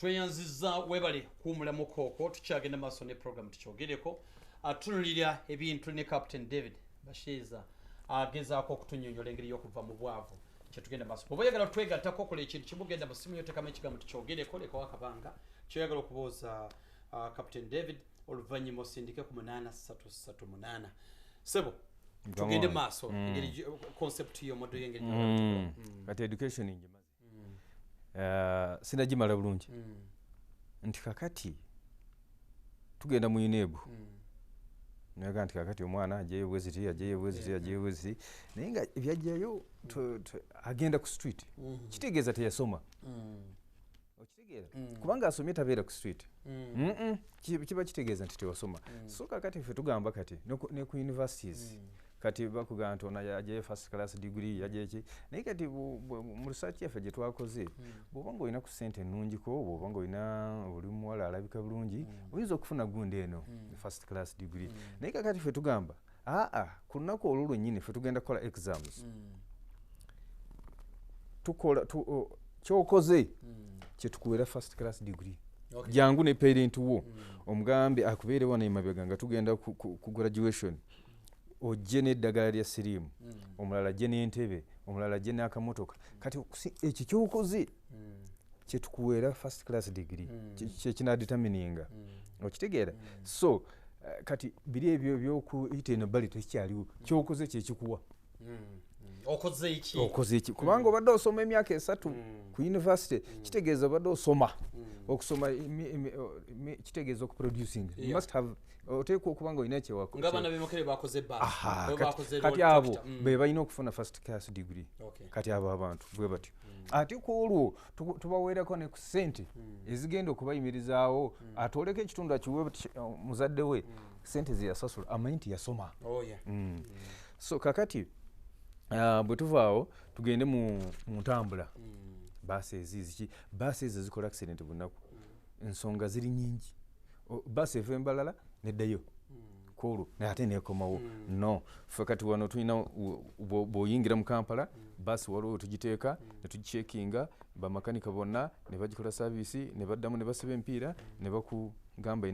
tweyanziza webale kuwumula mu kooko tukyagenda maaso ne program tukyogereko atunulira ebintu ne Captain David Bashiza agezaako okutunyonyola engeri y'okuva mu bwavu kyetugenda maaso bw'oba oyagala twegattako kola ekintu kimugenda mu ssimu yotekamu ekigambo tukyogereko lekawo akabanga kyoyagala okubuuza Captain David oluvannyuma osindike ku 8338 sebo tugende maaso engeri concept y'omodo y'engeri kati education ingimaze sinagimala bulungi nti kakati tugenda mu inebu naga nti kakati omwana ajeyo bweziti naye nga ebyajjayo agenda ku street kitegeeza teyasoma okitegeera kubanga asomye tabeera ku street kiba kitegeeza nti tewasoma so kakati ffe tugamba kati ne ku universities kati bakugamba nti ono ajayo first class degree yajeeki naye kati mu research yaffe gye twakoze bw'oba nga olina ku ssente ennungiko bw'oba nga olina oli muwala alabika bulungi oyinza okufuna gundi eno first class degree naye kakati ffe tugamba ku lunaku olwo lwennyini ffe tugenda kukola exams tukola kyokoze kyetukuwera first class degree jangu ne parent wo omugambe akubeere wano emabega nga tugenda ku graduation ojje n'eddagala lya siriimu omulala jje n'entebe omulala jje n'akamotoka kati ekyo kyokoze kyetukuweera first class degree kyekinadetermininga okitegeera so kati biri ebyo byokuyita eno bali tekikyaliwo kyokoze kyekikuwa okoze iki kubanga obadde osoma emyaka 3 ku university kitegeeza obadde osoma okusoma kitegeeza okuproducing you must have oteekwa okubanga olina kyewako ng'abaana b'emokere bakoze kati abo be balina okufuna first class degree kati abo abantu bwe batyo ate ku olwo tubaweerako ne ku ssente ezigenda okubayimirizaawo atoleko ekitundu akiwe muzadde we ssente zeyasasula amanyi nti yasoma so kakati bwe tuvaawo tugende mu ntambula baasi eziziki baasi ezo zikola accident bunaku ensonga ziri nyingi baasi eva embalala neddayo kolo ate nekomawo no ffe kati wano tulina bw'oyingira mu Kampala baasi waliwo tugiteeka ne tugicekinga bamakanika bonna ne bagikola saavisi ne baddamu ne basiba empiira ne bakugamba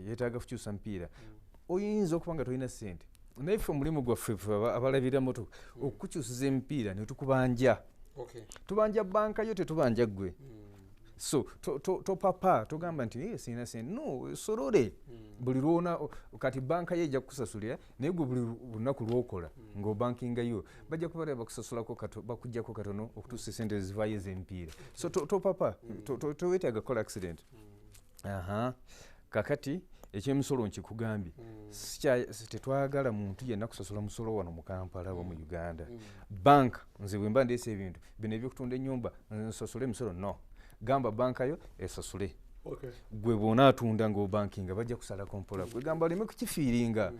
yeetaaga kukyusa mpiira oyinza okuba nga tolina ssente naye ffe omulimu gwaffe abalabirira motoka okukukyusiza emipiira ne tukubanja tubanja banka yo tetubanja ggwe so topapa togamba nti sina sente no sorore buli lwona kati banka ye ejja kukusasulira naye gwe buli lunaku lwokola ng'obankinga yo bajja kuba bakusasulako bakuggyako katono okutuusa esente ezivaayo ez'emipiira so topapa toweetaaga kola accident kakati ekyemisolo nkikugambye tetwagala muntu yenna kusasula musolo wano mu Kampala wa mu Uganda banka nze bwe mba ndeesa ebintu bino ebyokutunda ennyumba nsasule emisolo no gamba banka yo esasule gwe bwona atunda ng'obankinga bajja kusalako mpola kwegamba oleme kukifiiringa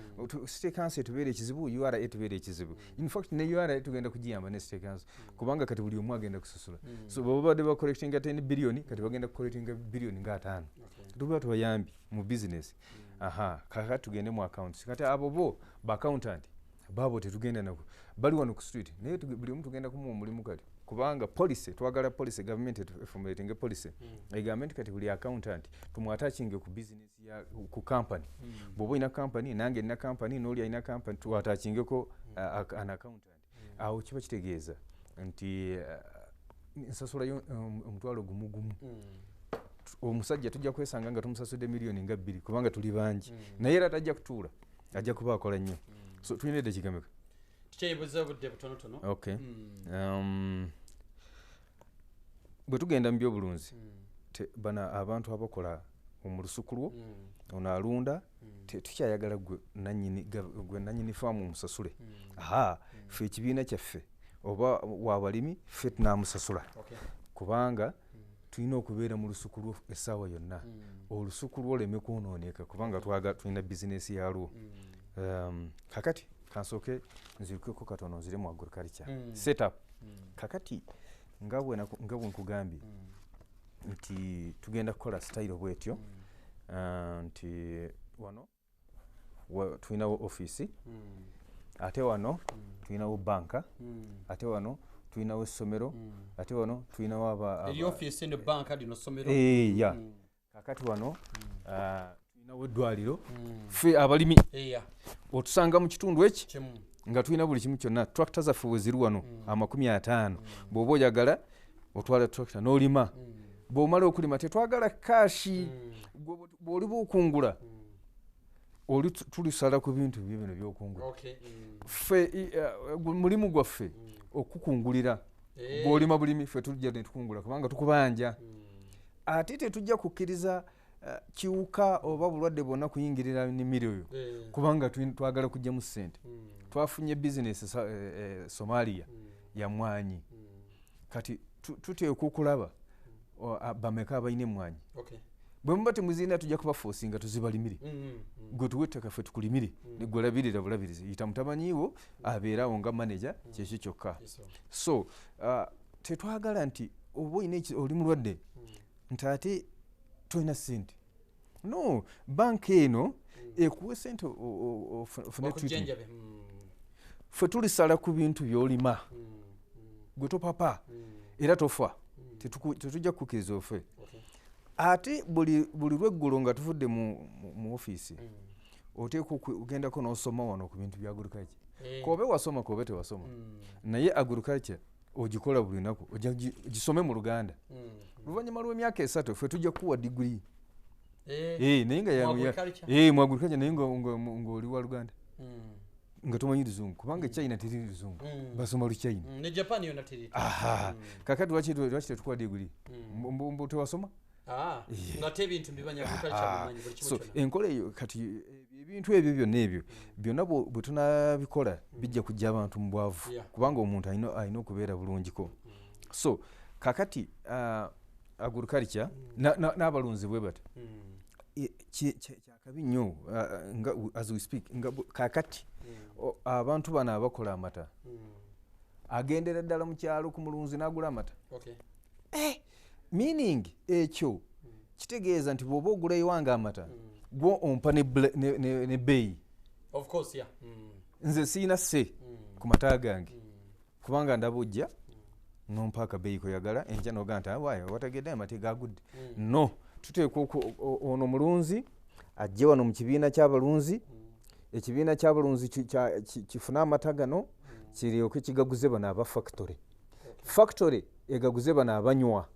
sitekansi etubeera ekizibu URA etubeera ekizibu in fact ne URA tugenda kugiyamba ne sitekansi kubanga kati buli omu agenda kusasula so bwe babadde bakolectinga 10 biliyoni kati bagenda kukolectinga biliyoni nga 5 tuba tubayambi mu business kaka tugende mu accounts kati abo bo ba accountant babo tetugenda nako bali wano ku street naye buli omu tugenda kumuwa omulimu kati kubanga policy twagala policy government formulating policy government kati buli accountant tumwatakinge ku business ya ku company bobo ina company nange ina company n'oli ina company twatachingeko an accountant awo kiba kitegeeza nti nsasula yo omutwalo gumugumu omusajja tujja kwesanga nga tumusasudde miliyoni nga 2 kubanga tuli bangi naye era tajja kutuula ajja kuba akola nnyo so tulina edde kigameka tukyebuuza obudde butonotono okay bwe tugenda mu byobulunzi bana abantu abakola mu lusuku lwo ono alunda tukyayagala gwe nannyini faamu omusasule ffe ekibiina kyaffe oba waabalimi ffe tunaamusasula kubanga tulina okubeera mu lusuku lwo essaawa yonna olusuku lwo oleme kwonooneka kubanga tulina bizinesi yalwo kakati kansooke nzirukeko katono nzire mu agriculture setup kakati nga bwe nkugambye nti tugenda kukola style bwetyo nti wano tulinawo office ate wano tulinawo banka ate wano tulinawo essomero ate wano tulinawo office in the bank adi no somero ya kakati wano tulinawo eddwaliro ffe abalimi otusanga mu kitundu eki nga tulina buli kimu kyonna tractor zaffe we ziri wano 50 bw'oba oyagala otwala tractor n'olima bw'omala okulima tetwagala kaashi bw'oliba okungula oli tulisala ku bintu bino by'okungula ffe mulimu gwaffe okukungulira bw'olima bulimi ffe tujja ne tukungula kubanga tukubanja ate tetujja kukkiriza kiwuka oba bulwadde bwonna kuyingirira nnimiro yo kubanga twagala kugyamu ssente twafunye bizinesi Somalia ya mwanyi kati tuteekwa okulaba bameka abalina emmwanyi bwe muba temuzirina tujja kubaforcinga tuzibalimire gwe tuwe ettaka ffe tukulimire negwe olabirira bulabirizi yita mutamanyiiwo abeerawo nga manager kyekyo kyokka so tetwagala nti oba oli mulwadde nti ate tolina ssente no banka eno ekuwa essente ofune treatment ffe tulisala ku bintu by'olima gwe topapa era tofa tetujja kukkiriza ofe ate buli lweggulo nga tuvudde mu ofiisi oteekwa ogendako n'osoma wano ku bintu bya agriculture kobe wasoma kobe tewasoma naye agriculture ogikola buli lunaku ojja gisome mu Luganda luvannyuma lw'emyaka 3 ffe tujja kuwa diguri naye nga mu agriculture naye ng'oli wa Luganda nga tomanyi Luzungu kubanga China teri Luzungu basoma Luchina ne Japan yonna teri kakati lwaki tetukuwa diguri mbu tewasoma nga tebintu mbibanya agriculture buli kimu kyonna enkola eyo kati ebintu ebyo byonna ebyo byonna bwe tunabikola bijja kujja abantu mu bwavu kubanga omuntu alina okubeera bulungiko so kakati agriculture n'abalunzi bwe bati kyakabi nnyo as we speak nga kakati abantu bano abakola amata agendera ddala mu kyalo ku mulunzi n'agula amata meaning ekyo kitegeeza nti bw'oba ogula ewanga amata gwo ompa ne bbeeyi nze siina sse ku mata gange kubanga ndaba ojja nompa akabeeyi koyagala enkya noga nti waayo wategedde amata gagudde no tuteekwa ono mulunzi ajje wano mu kibiina ky'abalunzi ekibiina ky'abalunzi kifune amata gano kiryoke kigaguze bano aba factory egaguze bano abanywa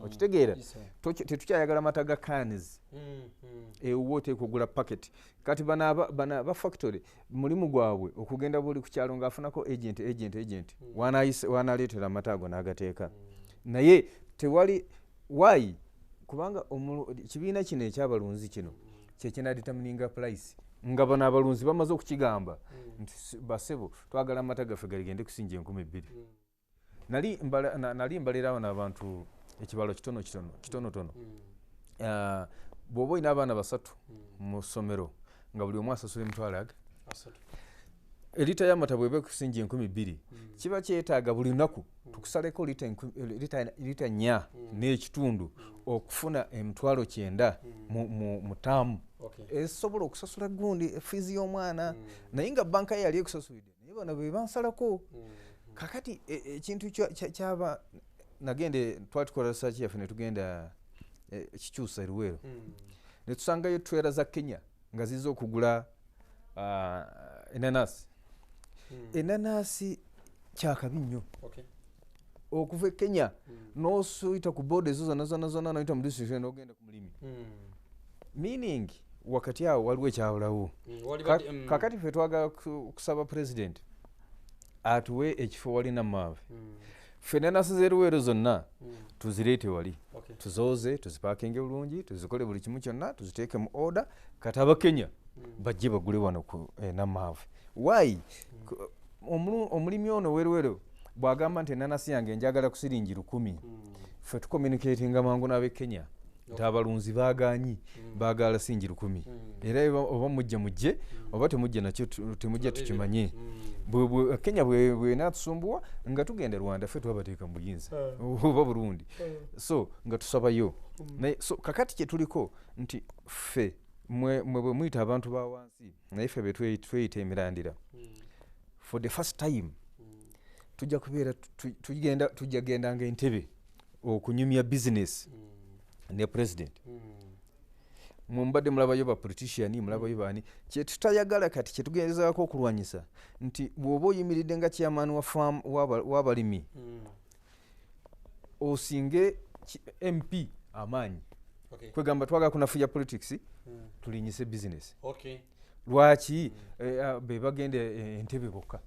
okitegeera tetukyayagala mata ga cans ewo oteekwa ogula packet kati bano aba factory mulimu gwabwe okugenda buli ku kyalo ng'afunako agent wanaleetera amata ago n'agateeka naye tewali why kubanga ekibiina kino ekyabalunzi kino kyekinaditamininga price nga bano abalunzi bamaze okukigamba nti basebo twagala amata gaffe galigende kusinja 2,000 nali mbalirawo n'abantu ekibalo kitonotono bw'oba olina abaana 3 mu ssomero nga buli omu asasula emitwalo erita y'amata bw'eba kusinja 2,000 kiba kyetaaga buli lunaku tukusaleko lita 4 n'ekitundu okufuna emitwalo 9 mu taamu esobola okusasula gundi efiizi y'omwana naye nga banka ye yali ekusasulidde naye bano be bansalako kakati ekintu kyaba nagende twatukola research yaffe ne tugenda kikyusa eruweero ne tusangayo twera za Kenya nga ziza okugula enanasi kyakabi nnyo okuva e Kenya n'osuyita ku boda ezo zonna noyita mu district n'ogenda ku mulimi meaning wakati awo waliwo ekyawulawo kakati ffe twagala kusaba president atuwe ekifo wali Namaave ffe enanasi z'eruweero zonna tuzireete wali tuzooze tuzipakinge bulungi tuzikole buli kimu kyonna tuziteeke mu order kati Abakenya bajje bagule wano ku Namaave why omulimi ono w'eruweero bw'agamba nti enanasi yange njagala ku siringi 1,000 ffe tucommunicatinga mangu n'ab'e Kenya nti abalunzi baganyi baagala siringi 1,000 era oba mujje oba temujje nakyo temujja tukimanye Kenya bwenatusumbuwa nga tugenda Rwanda ffe twabateeka mu buyinza oba Burundi so nga tusabayo so kakati kye tuliko nti ffe mwe bwe muyita abantu ba wansi naye ffe betweyita emirandira for the first time tujja kubeera tujja gendanga Entebbe okunyumya business ne president mumbadde mulabayo ba politician mulabayo bani kye tutayagala kati kye tugezaako okulwanyisa nti bw'oba oyimiridde nga chairman wa farm w'abalimi osinge MP amaanyi kwegamba twagala kunafuya politics tulinyise business lwaki be bagenda Entebbe bokka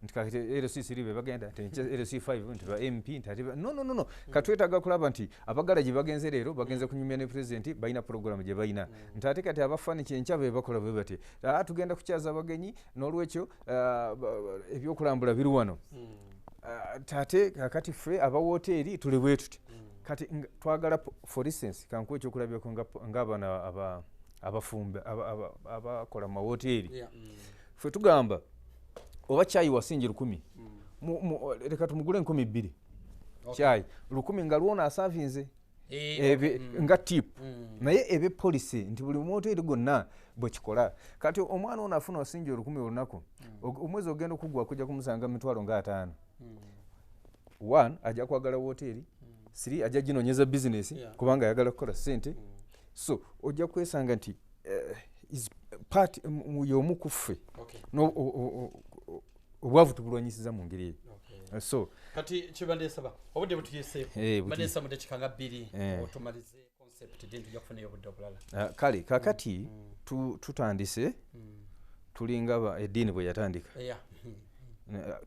nti kati LC3 be bagenda nti LC5 nti ba MP nti no katwetaaga kulaba nti abagala gye bagenze leero bagenze kunyumya ne president balina program gye balina nti ate kati abafani kyenkya be bakola bwe bati tugenda kukyaza abagenyi n'olwekyo ebyokulambula biri wano tate kakati ffe aba woteeri tuli bwe tuti kati twagala for instance kankuwa ekyokulabirako ng'abaana abafumbe abakola mu woteeri ffe tugamba oba chai wasinje 1,000 leka tumugule 2,000 chai 1,000 nga luona asavinze nga tip naye ebe policy nti buli moteri gonna bwe kikola kati omwana ono afuna wasinje 1,000 olunaku omwezi ogenda okugwa kujja kumusanga mitwalo nga 5 1 ajja kwagala hoteli 3 ajja ginonyeza business kubanga ayagala kukola sente so ojja kwesanga nti is part y'omu kuffe obwavu tubulwanyisiza mu ngeri so kati kibandesaba obudde butuyese bandesa mu dakika 2 otumalize concept dintu ya kufuna obudde obulala kale kakati tutandise tulinga eddiini bwe yatandika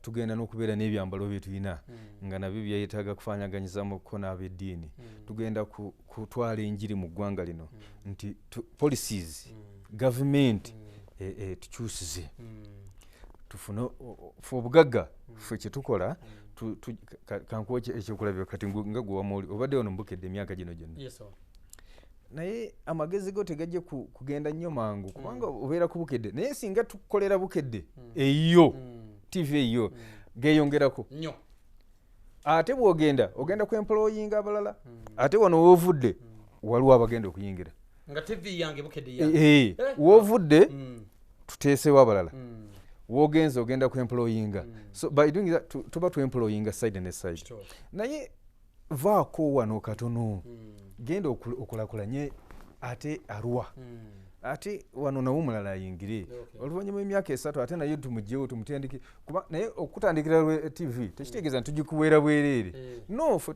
tugenda n'okubeera n'ebyambalo bye tulina nga nabyo byayetaaga kufaanyaganyiza mu kona ab'eddiini tugenda kutwala enjiri mu ggwanga lino nti policies government tukyusize tufune fe obugagga ffe kye tukola kankuwa ekyokulabira kati nga gwe wamuli obadde wano mbukedde emyaka gino gyonna naye amagezi go tegajje kugenda nnyo mangu kubanga obeera ku bukedde naye singa tukolera bukedde eyo TV eyo geeyongerako nnyo ate bw'ogenda ogenda ku employinga abalala ate wano woovudde waliwo abagenda okuyingira nga TV yange bukedde yange woovudde tuteesewo abalala wogenze ogenda ku employinga so by doing that tuba tu employinga side ne side naye vaako wano katono genda okulakulanye ate Arua ate wano nawo mulala ayingire oluvannyuma emyaka 3 ate naye tumugyewo tumutendeke kuba naye okutandikira TV tekitegeeza nti tugikuweera bwereere no fe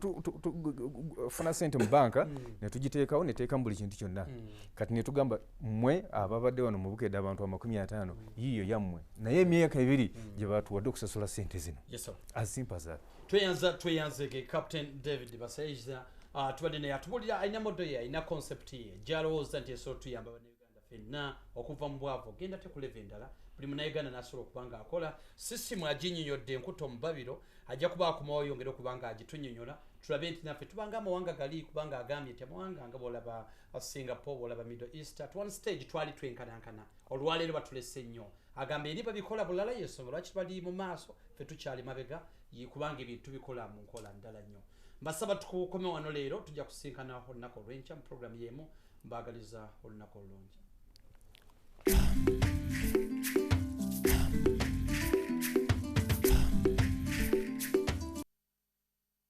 funa sente mu banka ne tugiteekawo neteekamu buli kintu kyonna kati ne tugamba mmwe ababadde wano mu bukedde abantu 50 yiyo yammwe naye emyaka 2 gye batuwadde okusasula sente zino as simple as that tweyanzege Captain David Basaiza tubadde naye atubulira alina modo ye alina concept ye gyalowooza nti esobola tuyamba bannayuganda ffenna okuva mu bwavu ogenda te ku leve endala buli munnayuganda n'asobola okubanga akola sisimu aginnyonnyodde enkuto mu babiro ajja kuba akumawo yongere okubanga agitunnyonnyola tulabe nti naffe tubanga amawanga gali kubanga agambye nti amawanga nga bwolaba Singapore bwolaba Middle East at one stage twali twenkanankana olwaleero batulese nnyo agambye eri babikola bulala yensonga lwaki bali mu maaso ffe tukyali mabega kubanga ebintu bikola mu nkola ndala nnyo mbasaba tukome wano leero tujja kusinkana olunaku olw'enkya mu programu y'emu mbaagaliza olunaku olulungi